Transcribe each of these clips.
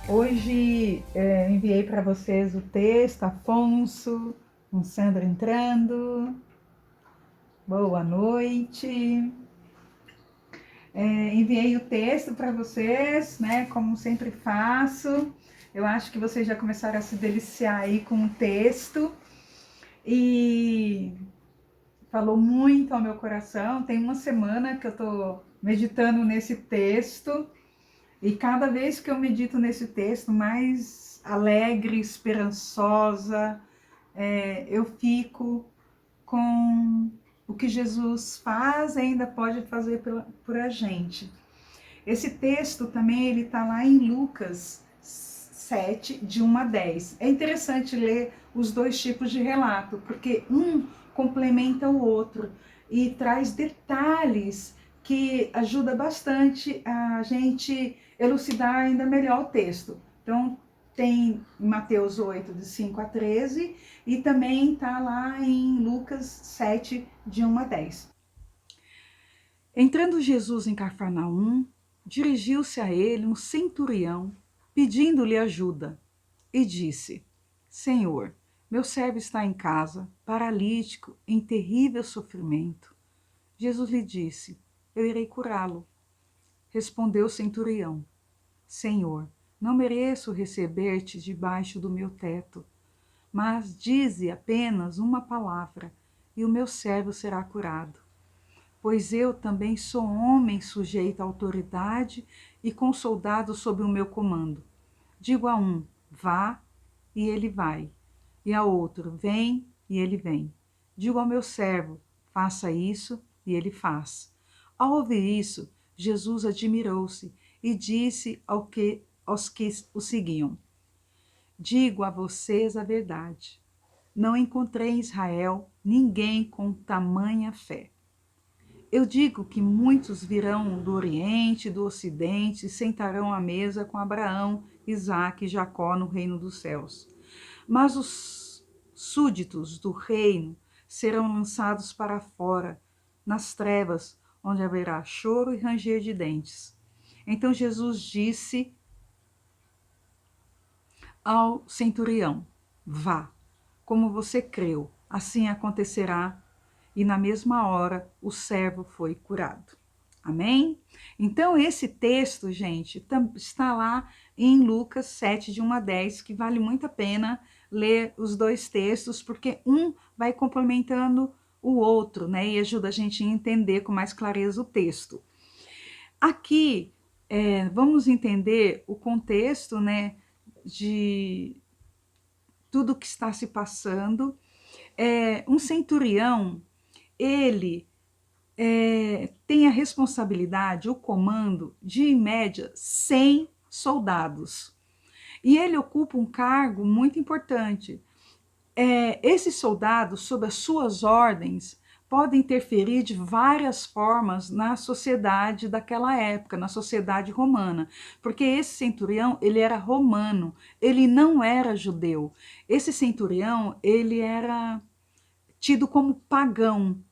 Hoje enviei para vocês o texto, Afonso, com Sandra entrando. Boa noite. Enviei o texto para vocês, né? Como sempre faço. Eu acho que vocês já começaram a se deliciar aí com o texto e falou muito ao meu coração. Tem uma semana que eu estou meditando nesse texto. E cada vez que eu medito nesse texto, mais alegre, esperançosa, eu fico com o que Jesus faz e ainda pode fazer por a gente. Esse texto também ele está lá em Lucas 7, de 1 a 10. É interessante ler os dois tipos de relato, porque um complementa o outro e traz detalhes que ajuda bastante a gente elucidar ainda melhor o texto. Então, tem em Mateus 8, de 5 a 13, e também está lá em Lucas 7, de 1 a 10. Entrando Jesus em Cafarnaum, dirigiu-se a ele um centurião, pedindo-lhe ajuda, e disse: Senhor, meu servo está em casa, paralítico, em terrível sofrimento. Jesus lhe disse: Eu irei curá-lo. Respondeu o centurião: Senhor, não mereço receber-te debaixo do meu teto, mas dize apenas uma palavra, e o meu servo será curado. Pois eu também sou homem sujeito à autoridade e com soldados sob o meu comando. Digo a um: vá, e ele vai, e a outro: vem, e ele vem. Digo ao meu servo: faça isso, e ele faz. Ao ouvir isso, Jesus admirou-se e disse aos que o seguiam: digo a vocês a verdade. Não encontrei em Israel ninguém com tamanha fé. Eu digo que muitos virão do Oriente e do Ocidente e sentarão à mesa com Abraão, Isaque e Jacó no reino dos céus. Mas os súditos do reino serão lançados para fora, nas trevas, onde haverá choro e ranger de dentes. Então Jesus disse ao centurião: vá, como você creu, assim acontecerá. E na mesma hora o servo foi curado. Amém? Então, esse texto, gente, está lá em Lucas 7, de 1 a 10, que vale muito a pena ler os dois textos, porque um vai complementando o outro, né? E ajuda a gente a entender com mais clareza o texto. Aqui, vamos entender o contexto, né? De tudo que está se passando. Um centurião, ele tem a responsabilidade, o comando de, em média, 100 soldados. E ele ocupa um cargo muito importante. Esses soldados, sob as suas ordens, podem interferir de várias formas na sociedade daquela época, na sociedade romana, porque esse centurião, ele era romano, ele não era judeu. Esse centurião, ele era tido como pagão,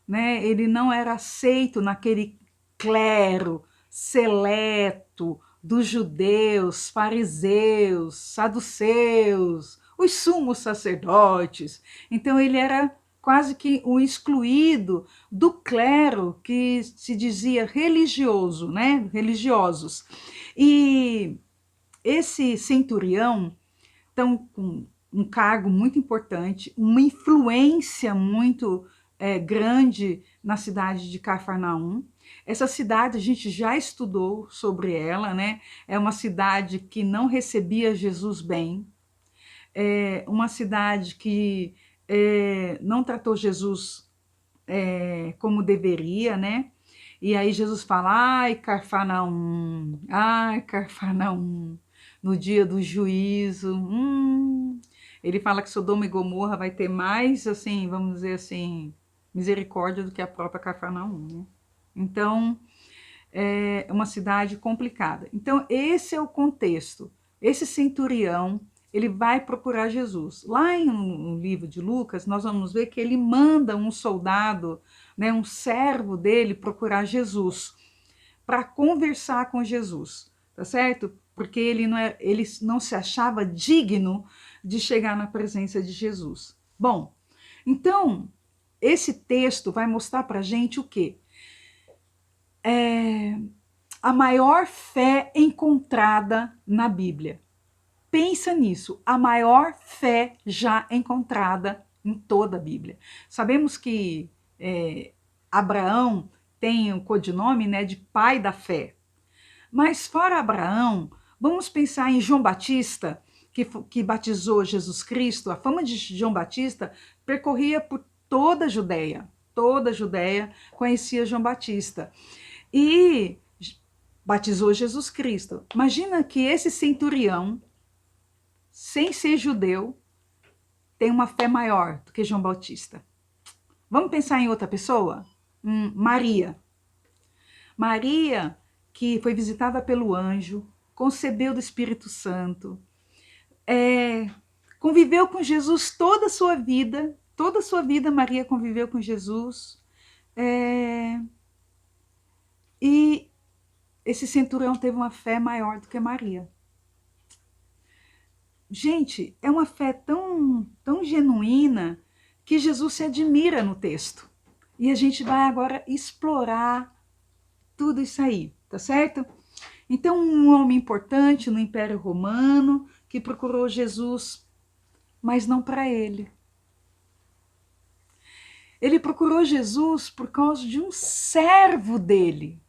né? Ele não era aceito naquele clero seleto dos judeus, fariseus, saduceus, os sumos sacerdotes. Então ele era quase que o excluído do clero que se dizia religioso, né? Religiosos. E esse centurião, então, com um cargo muito importante, uma influência muito grande na cidade de Cafarnaum. Essa cidade a gente já estudou sobre ela, né? É uma cidade que não recebia Jesus bem, é uma cidade que não tratou Jesus como deveria, né? E aí Jesus fala: ai, Cafarnaum, no dia do juízo, ele fala que Sodoma e Gomorra vai ter mais, assim, vamos dizer assim, misericórdia do que a própria Cafarnaum, né? Então, é uma cidade complicada. Então, esse é o contexto. Esse centurião, ele vai procurar Jesus. Lá no livro de Lucas, nós vamos ver que ele manda um soldado, né, um servo dele, procurar Jesus, para conversar com Jesus, tá certo? porque ele não se achava digno de chegar na presença de Jesus. Bom, então, esse texto vai mostrar para a gente o quê? A maior fé encontrada na Bíblia. Pensa nisso, a maior fé já encontrada em toda a Bíblia. Sabemos que Abraão tem o codinome, né, de pai da fé. Mas fora Abraão, vamos pensar em João Batista, que batizou Jesus Cristo. A fama de João Batista percorria por toda a Judéia. Toda a Judéia conhecia João Batista. E batizou Jesus Cristo. Imagina que esse centurião, sem ser judeu, tem uma fé maior do que João Batista. Vamos pensar em outra pessoa? Maria. Maria, que foi visitada pelo anjo, concebeu do Espírito Santo, conviveu com Jesus toda a sua vida Maria conviveu com Jesus, e esse centurião teve uma fé maior do que Maria. Gente, é uma fé tão, tão genuína que Jesus se admira no texto. E a gente vai agora explorar tudo isso aí, tá certo? Então, um homem importante no Império Romano que procurou Jesus, mas não para ele. Ele procurou Jesus por causa de um servo dele,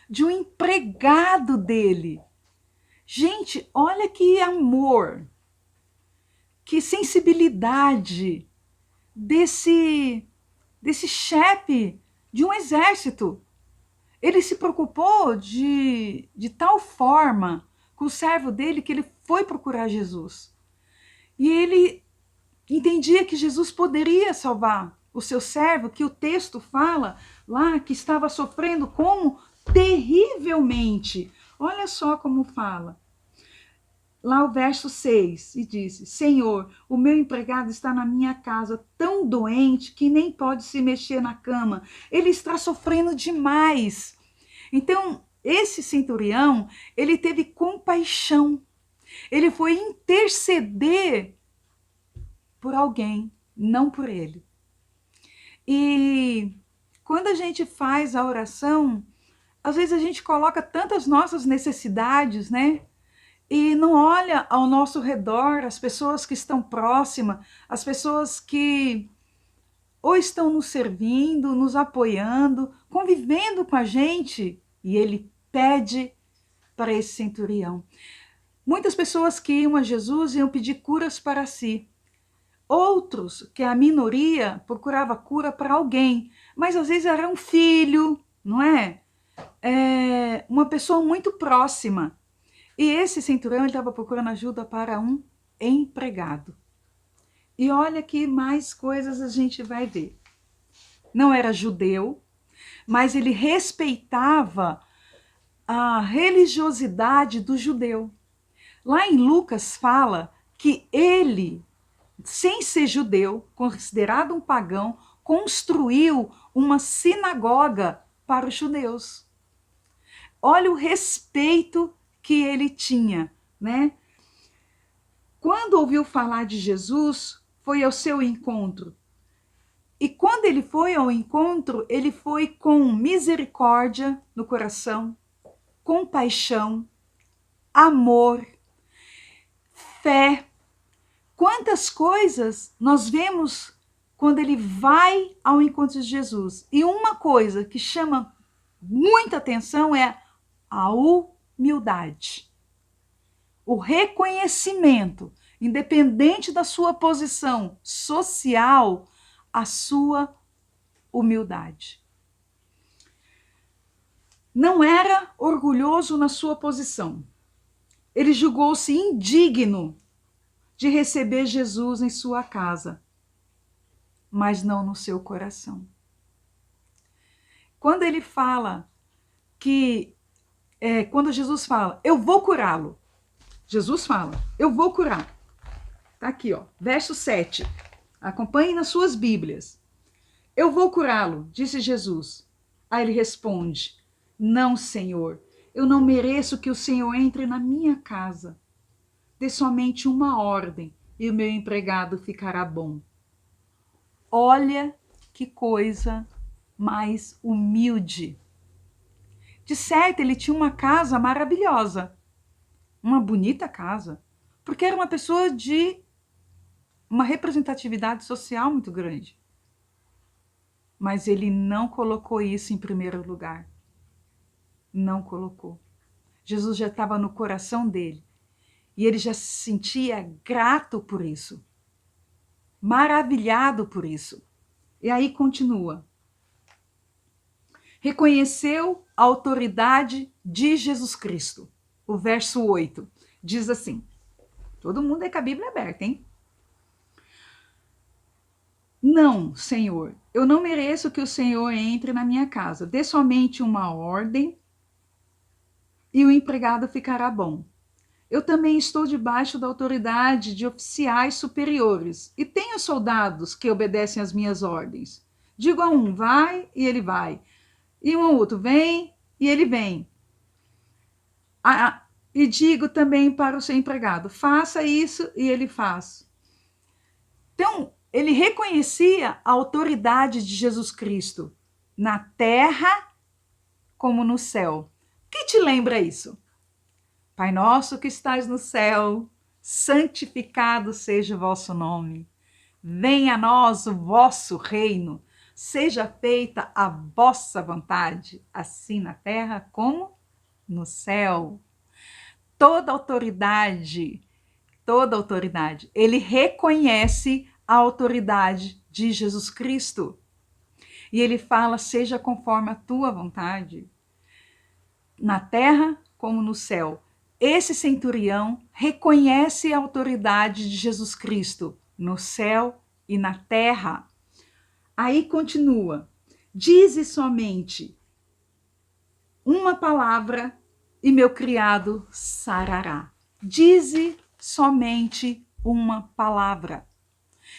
de um empregado dele. Gente, olha que amor, que sensibilidade desse chefe de um exército. Ele se preocupou de tal forma com o servo dele que ele foi procurar Jesus. E ele entendia que Jesus poderia salvar o seu servo, que o texto fala lá que estava sofrendo como terrivelmente. Olha só como fala. Lá o verso 6, e diz: Senhor, o meu empregado está na minha casa tão doente que nem pode se mexer na cama. Ele está sofrendo demais. Então, esse centurião, ele teve compaixão. Ele foi interceder por alguém, não por ele. E quando a gente faz a oração, às vezes a gente coloca tantas nossas necessidades, né? E não olha ao nosso redor, as pessoas que estão próximas, as pessoas que ou estão nos servindo, nos apoiando, convivendo com a gente. E ele pede para esse centurião. Muitas pessoas que iam a Jesus iam pedir curas para si. Outros, que a minoria, procurava cura para alguém, mas às vezes era um filho, não é? Uma pessoa muito próxima. E esse centurião estava procurando ajuda para um empregado. E olha que mais coisas a gente vai ver. Não era judeu, mas ele respeitava a religiosidade do judeu. Lá em Lucas fala que ele, sem ser judeu, considerado um pagão, construiu uma sinagoga para os judeus. Olha o respeito que ele tinha, né? Quando ouviu falar de Jesus, foi ao seu encontro. E quando ele foi ao encontro, ele foi com misericórdia no coração, compaixão, amor, fé. Quantas coisas nós vemos quando ele vai ao encontro de Jesus. E uma coisa que chama muita atenção é a humildade. O reconhecimento, independente da sua posição social, a sua humildade. Não era orgulhoso na sua posição. Ele julgou-se indigno de receber Jesus em sua casa, mas não no seu coração. Quando ele fala quando Jesus fala, eu vou curá-lo. Jesus fala, eu vou curar. Tá aqui, ó, verso 7. Acompanhe nas suas Bíblias. Eu vou curá-lo, disse Jesus. Aí ele responde, não, Senhor, eu não mereço que o Senhor entre na minha casa. Dê somente uma ordem e o meu empregado ficará bom. Olha que coisa mais humilde. De certo, ele tinha uma casa maravilhosa, uma bonita casa, porque era uma pessoa de uma representatividade social muito grande. Mas ele não colocou isso em primeiro lugar. Não colocou. Jesus já estava no coração dele e ele já se sentia grato por isso, maravilhado por isso. E aí continua. Reconheceu a autoridade de Jesus Cristo. O verso 8 diz assim, todo mundo é com a Bíblia aberta, hein? Não, Senhor, eu não mereço que o Senhor entre na minha casa. Dê somente uma ordem e o empregado ficará bom. Eu também estou debaixo da autoridade de oficiais superiores e tenho soldados que obedecem às minhas ordens. Digo a um, vai, e ele vai. E um ao outro, vem, e ele vem. E digo também para o seu empregado, faça isso, e ele faz. Então, ele reconhecia a autoridade de Jesus Cristo na terra como no céu. Que te lembra isso? Pai nosso que estais no céu, santificado seja o vosso nome. Venha a nós o vosso reino. Seja feita a vossa vontade, assim na terra como no céu. Toda autoridade, ele reconhece a autoridade de Jesus Cristo. E ele fala, seja conforme a tua vontade, na terra como no céu. Esse centurião reconhece a autoridade de Jesus Cristo no céu e na terra. Aí continua, dize somente uma palavra e meu criado sarará. Dize somente uma palavra.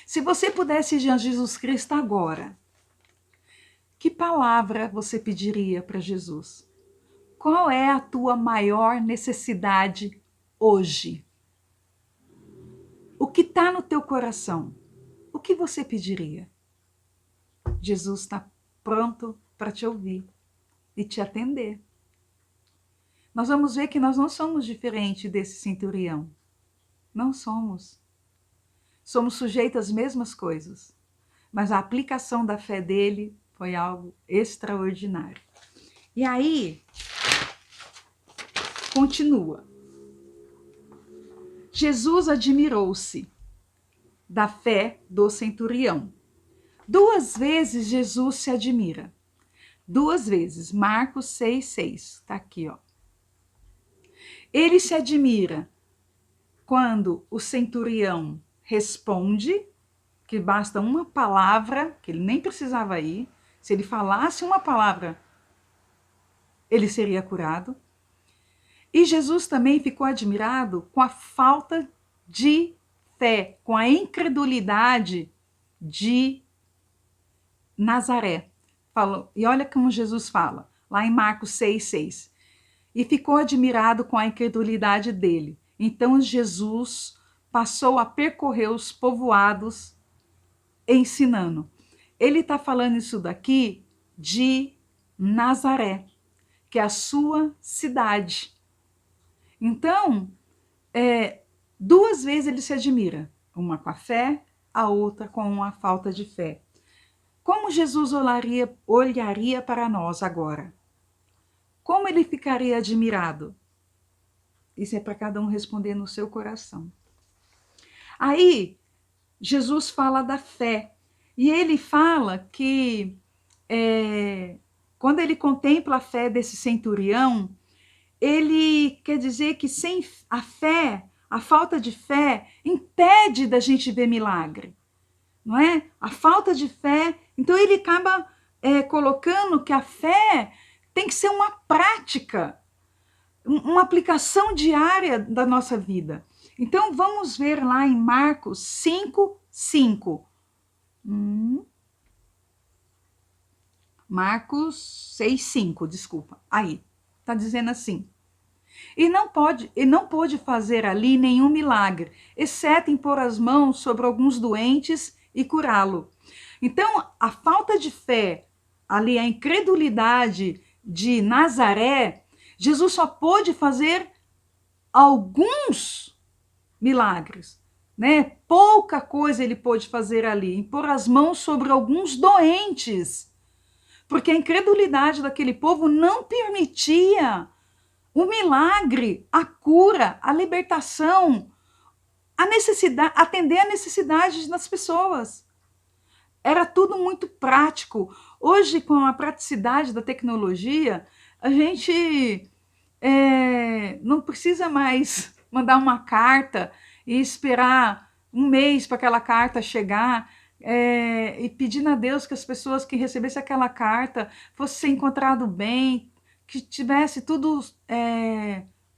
Se você pudesse ir a Jesus Cristo agora, que palavra você pediria para Jesus? Qual é a tua maior necessidade hoje? O que está no teu coração? O que você pediria? Jesus está pronto para te ouvir e te atender. Nós vamos ver que nós não somos diferentes desse centurião. Não somos. Somos sujeitos às mesmas coisas. Mas a aplicação da fé dele foi algo extraordinário. E aí, continua. Jesus admirou-se da fé do centurião. 2 vezes Jesus se admira. 2 vezes. Marcos 6,6. Está aqui, ó. Ele se admira quando o centurião responde, que basta uma palavra, que ele nem precisava ir. Se ele falasse uma palavra, ele seria curado. E Jesus também ficou admirado com a falta de fé, com a incredulidade de Nazaré. E olha como Jesus fala, lá em Marcos 6,6. E ficou admirado com a incredulidade dele. Então Jesus passou a percorrer os povoados ensinando. Ele está falando isso daqui de Nazaré, que é a sua cidade. Então, 2 vezes ele se admira, uma com a fé, a outra com a falta de fé. Como Jesus olharia para nós agora? Como ele ficaria admirado? Isso é para cada um responder no seu coração. Aí, Jesus fala da fé. E ele fala que quando ele contempla a fé desse centurião, ele quer dizer que sem a fé, a falta de fé, impede da gente ver milagre. Não é? A falta de fé. Então ele acaba colocando que a fé tem que ser uma prática, uma aplicação diária da nossa vida. Então vamos ver lá em Marcos 5:5. Marcos 6:5, desculpa. Aí, tá está dizendo assim: e não pôde fazer ali nenhum milagre, exceto impor as mãos sobre alguns doentes e curá-lo. Então, a falta de fé, ali a incredulidade de Nazaré, Jesus só pôde fazer alguns milagres, né? Pouca coisa ele pôde fazer ali, impor as mãos sobre alguns doentes, porque a incredulidade daquele povo não permitia o milagre, a cura, a libertação, a necessidade, atender a necessidade das pessoas. Era tudo muito prático. Hoje, com a praticidade da tecnologia, a gente não precisa mais mandar uma carta e esperar um mês para aquela carta chegar, e pedindo a Deus que as pessoas que recebessem aquela carta fossem encontrado bem, que tivesse tudo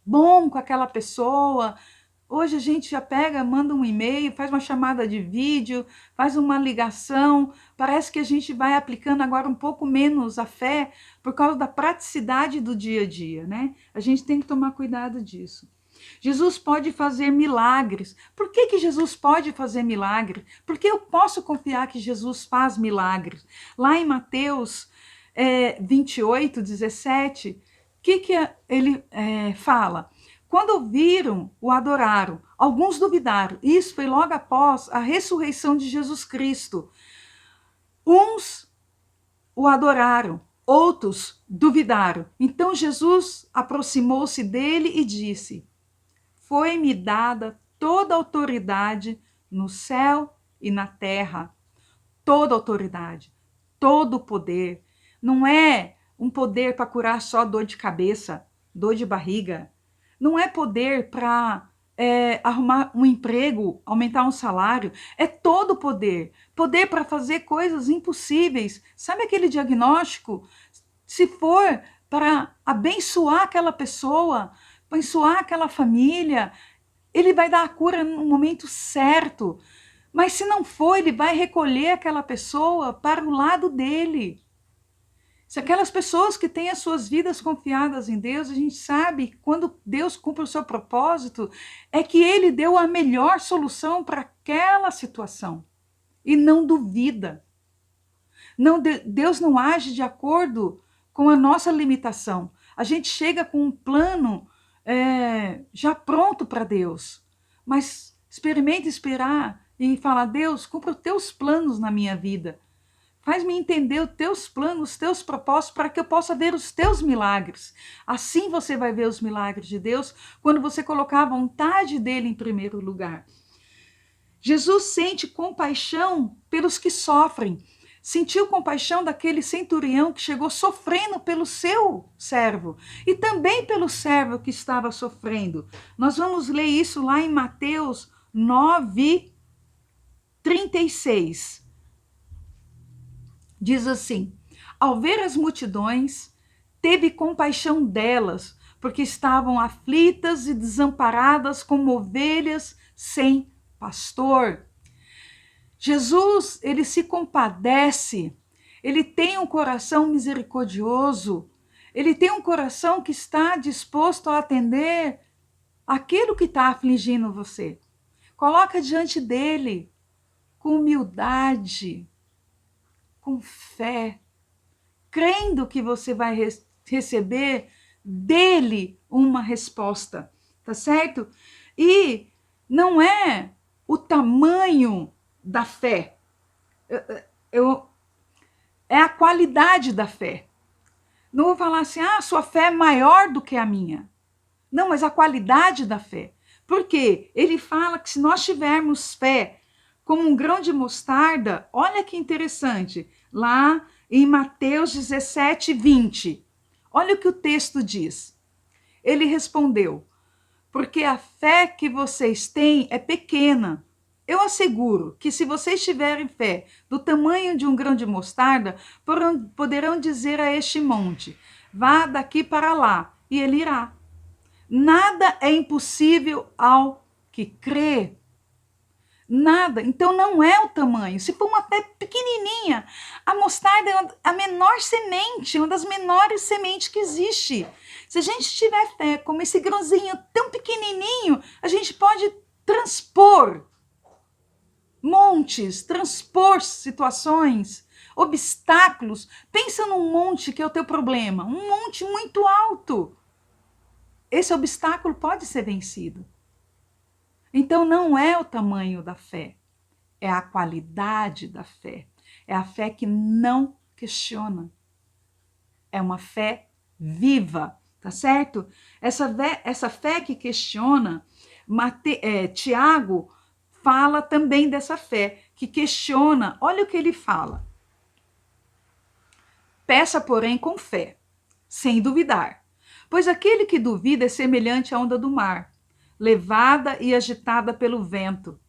bom com aquela pessoa. Hoje a gente já pega, manda um e-mail, faz uma chamada de vídeo, faz uma ligação. Parece que a gente vai aplicando agora um pouco menos a fé por causa da praticidade do dia a dia, né? A gente tem que tomar cuidado disso. Jesus pode fazer milagres. Por que Jesus pode fazer milagres? Porque eu posso confiar que Jesus faz milagres. Lá em Mateus 28, 17, o que ele fala? Quando viram, o adoraram. Alguns duvidaram. Isso foi logo após a ressurreição de Jesus Cristo. Uns o adoraram, outros duvidaram. Então Jesus aproximou-se dele e disse: foi-me dada toda a autoridade no céu e na terra. Toda a autoridade, todo o poder. Não é um poder para curar só dor de cabeça, dor de barriga. Não é poder para arrumar um emprego, aumentar um salário. É todo o poder. Poder para fazer coisas impossíveis. Sabe aquele diagnóstico? Se for para abençoar aquela pessoa, abençoar aquela família, ele vai dar a cura no momento certo. Mas se não for, ele vai recolher aquela pessoa para o lado dele. Se aquelas pessoas que têm as suas vidas confiadas em Deus, a gente sabe que quando Deus cumpre o seu propósito, é que ele deu a melhor solução para aquela situação. E não duvida. Deus não age de acordo com a nossa limitação. A gente chega com um plano já pronto para Deus. Mas experimente esperar e falar: Deus, cumpra os teus planos na minha vida. Faz-me entender os teus planos, os teus propósitos, para que eu possa ver os teus milagres. Assim você vai ver os milagres de Deus, quando você colocar a vontade dele em primeiro lugar. Jesus sente compaixão pelos que sofrem. Sentiu compaixão daquele centurião que chegou sofrendo pelo seu servo e também pelo servo que estava sofrendo. Nós vamos ler isso lá em Mateus 9, 36. Diz assim: ao ver as multidões, teve compaixão delas, porque estavam aflitas e desamparadas como ovelhas sem pastor. Jesus, ele se compadece, ele tem um coração misericordioso, ele tem um coração que está disposto a atender aquilo que está afligindo você. Coloca diante dele com humildade, com fé, crendo que você vai receber dele uma resposta, tá certo? E não é o tamanho da fé, é a qualidade da fé. Não vou falar assim: sua fé é maior do que a minha. Não, mas a qualidade da fé. Porque ele fala que se nós tivermos fé como um grão de mostarda, olha que interessante, lá em Mateus 17, 20. Olha o que o texto diz. Ele respondeu: porque a fé que vocês têm é pequena. Eu asseguro que se vocês tiverem fé do tamanho de um grão de mostarda, poderão dizer a este monte: vá daqui para lá, e ele irá. Nada é impossível ao que crê. Nada. Então não é o tamanho. Se for uma fé pequenininha, a mostarda é a menor semente, uma das menores sementes que existe. Se a gente tiver fé como esse grãozinho tão pequenininho, a gente pode transpor montes, transpor situações, obstáculos. Pensa num monte que é o teu problema, um monte muito alto. Esse obstáculo pode ser vencido. Então não é o tamanho da fé, é a qualidade da fé. É a fé que não questiona. É uma fé viva, tá certo? Essa fé que questiona, Tiago fala também dessa fé que questiona. Olha o que ele fala. Peça, porém, com fé, sem duvidar. Pois aquele que duvida é semelhante à onda do mar, levada e agitada pelo vento.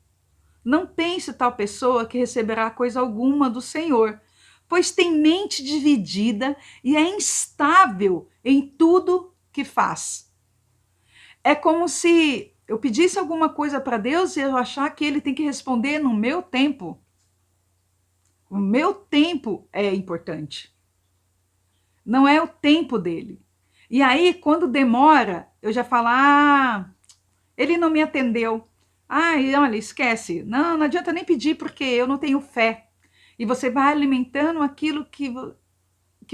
Não pense tal pessoa que receberá coisa alguma do Senhor, pois tem mente dividida e é instável em tudo que faz. É como se eu pedisse alguma coisa para Deus e eu achar que ele tem que responder no meu tempo. O meu tempo é importante. Não é o tempo dele. E aí, quando demora, eu já falo, ele não me atendeu. Olha, esquece. Não adianta nem pedir porque eu não tenho fé. E você vai alimentando aquilo que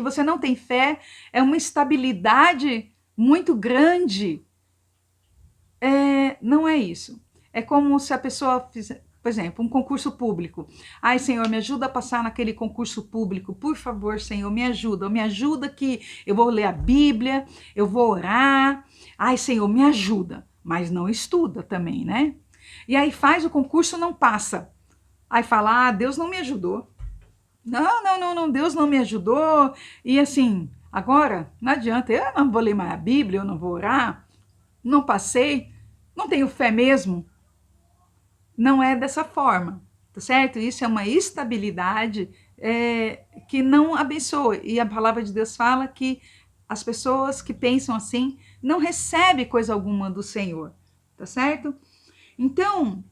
você não tem fé. É uma instabilidade muito grande. Não é isso. É como se a pessoa fizer, por exemplo, um concurso público. Senhor, me ajuda a passar naquele concurso público. Por favor, Senhor, me ajuda que eu vou ler a Bíblia, eu vou orar. Senhor, me ajuda. Mas não estuda também, né? E aí faz o concurso, não passa. Aí fala, Deus não me ajudou. Não, Deus não me ajudou. E assim, agora, não adianta, eu não vou ler mais a Bíblia, eu não vou orar, não passei, não tenho fé mesmo. Não é dessa forma, tá certo? Isso é uma estabilidade que não abençoa. E a palavra de Deus fala que as pessoas que pensam assim não recebem coisa alguma do Senhor, tá certo? Então,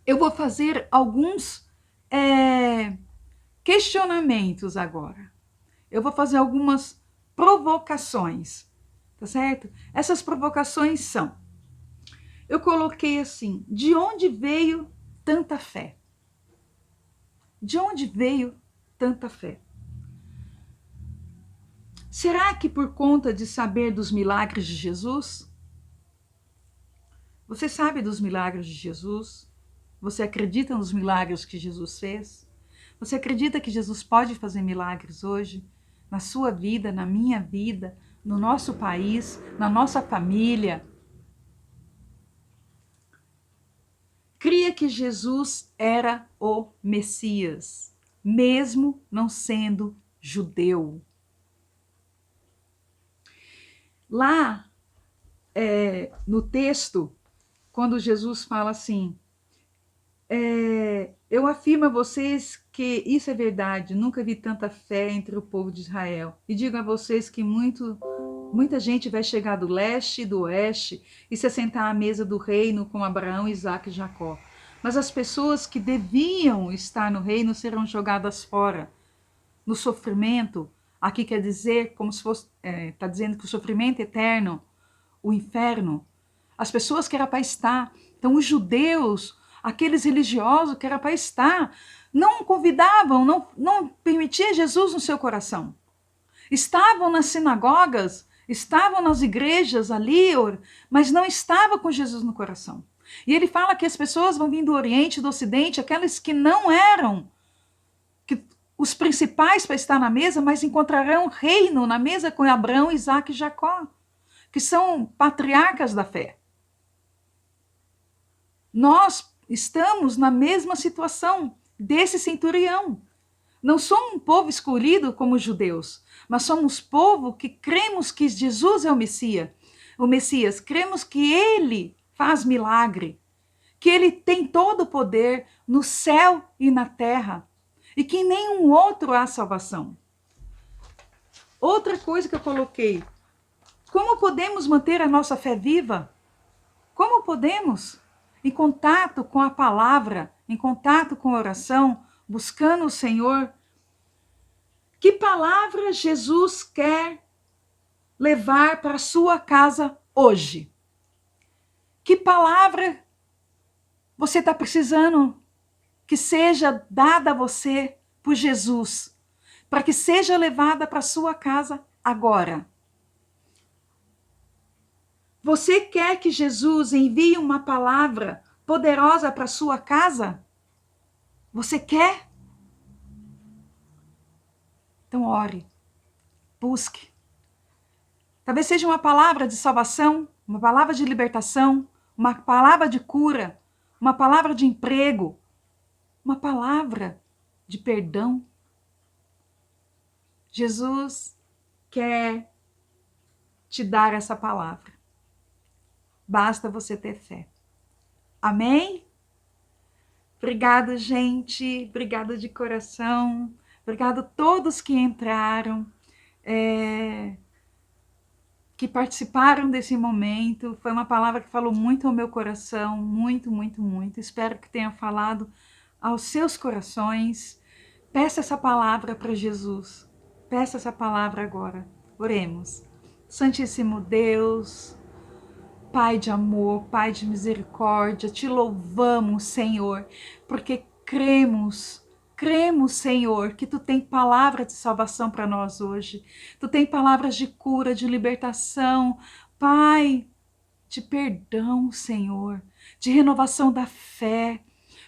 eu vou fazer alguns questionamentos agora. Eu vou fazer algumas provocações, tá certo? Essas provocações são: eu coloquei assim, de onde veio tanta fé? De onde veio tanta fé? Será que por conta de saber dos milagres de Jesus? Você sabe dos milagres de Jesus? Você acredita nos milagres que Jesus fez? Você acredita que Jesus pode fazer milagres hoje? Na sua vida, na minha vida, no nosso país, na nossa família? Cria que Jesus era o Messias, mesmo não sendo judeu. Lá no texto, quando Jesus fala assim, eu afirmo a vocês que isso é verdade, nunca vi tanta fé entre o povo de Israel. E digo a vocês que muita gente vai chegar do leste e do oeste e se assentar à mesa do reino com Abraão, Isaque e Jacó. Mas as pessoas que deviam estar no reino serão jogadas fora, no sofrimento. Aqui quer dizer, como se fosse, está dizendo que o sofrimento eterno, o inferno, as pessoas que era para estar. Então os judeus, aqueles religiosos que era para estar, não convidavam, não permitiam Jesus no seu coração. Estavam nas sinagogas, estavam nas igrejas ali, mas não estavam com Jesus no coração. E ele fala que as pessoas vão vir do Oriente, do Ocidente, aquelas que não eram os principais para estar na mesa, mas encontrarão reino na mesa com Abraão, Isaque e Jacó, que são patriarcas da fé. Nós estamos na mesma situação desse centurião. Não somos um povo escolhido como os judeus, mas somos povo que cremos que Jesus é o Messias, cremos que ele faz milagre, que ele tem todo o poder no céu e na terra, e que em nenhum outro há salvação. Outra coisa que eu coloquei, como podemos manter a nossa fé viva? Como podemos? Em contato com a palavra, em contato com a oração, buscando o Senhor. Que palavra Jesus quer levar para a sua casa hoje? Que palavra você está precisando que seja dada a você por Jesus, para que seja levada para a sua casa agora? Você quer que Jesus envie uma palavra poderosa para a sua casa? Você quer? Então ore, busque. Talvez seja uma palavra de salvação, uma palavra de libertação, uma palavra de cura, uma palavra de emprego, uma palavra de perdão. Jesus quer te dar essa palavra. Basta você ter fé. Amém? Obrigada, gente. Obrigada de coração. Obrigada a todos que entraram, que participaram desse momento. Foi uma palavra que falou muito ao meu coração. Muito, muito, muito. Espero que tenha falado aos seus corações. Peça essa palavra para Jesus. Peça essa palavra agora. Oremos. Santíssimo Deus, Pai de amor, Pai de misericórdia, te louvamos, Senhor, porque cremos, Senhor, que Tu tem palavra de salvação para nós hoje. Tu tem palavras de cura, de libertação, Pai, de perdão, Senhor, de renovação da fé.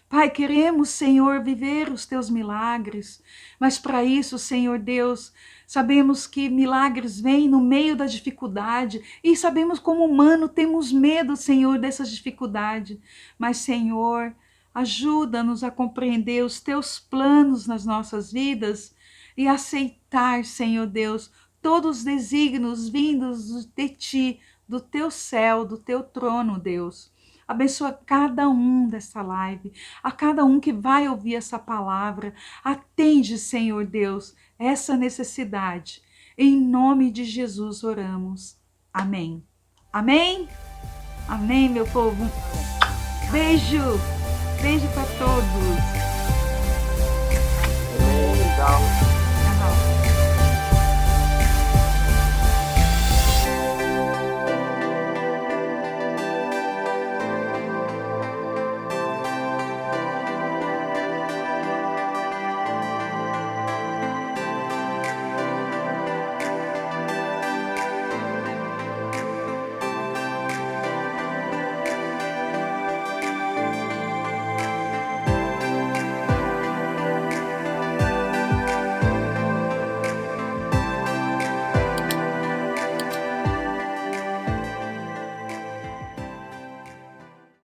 Pai, queremos, Senhor, viver os Teus milagres, mas para isso, Senhor Deus, sabemos que milagres vêm no meio da dificuldade e sabemos como humano temos medo, Senhor, dessas dificuldades. Mas, Senhor, ajuda-nos a compreender os Teus planos nas nossas vidas e aceitar, Senhor Deus, todos os desígnios vindos de Ti, do Teu céu, do Teu trono, Deus. Abençoa cada um dessa live, a cada um que vai ouvir essa palavra. Atende, Senhor Deus, essa necessidade. Em nome de Jesus oramos. Amém. Amém? Amém, meu povo. Beijo. Beijo para todos. Amém. Tchau.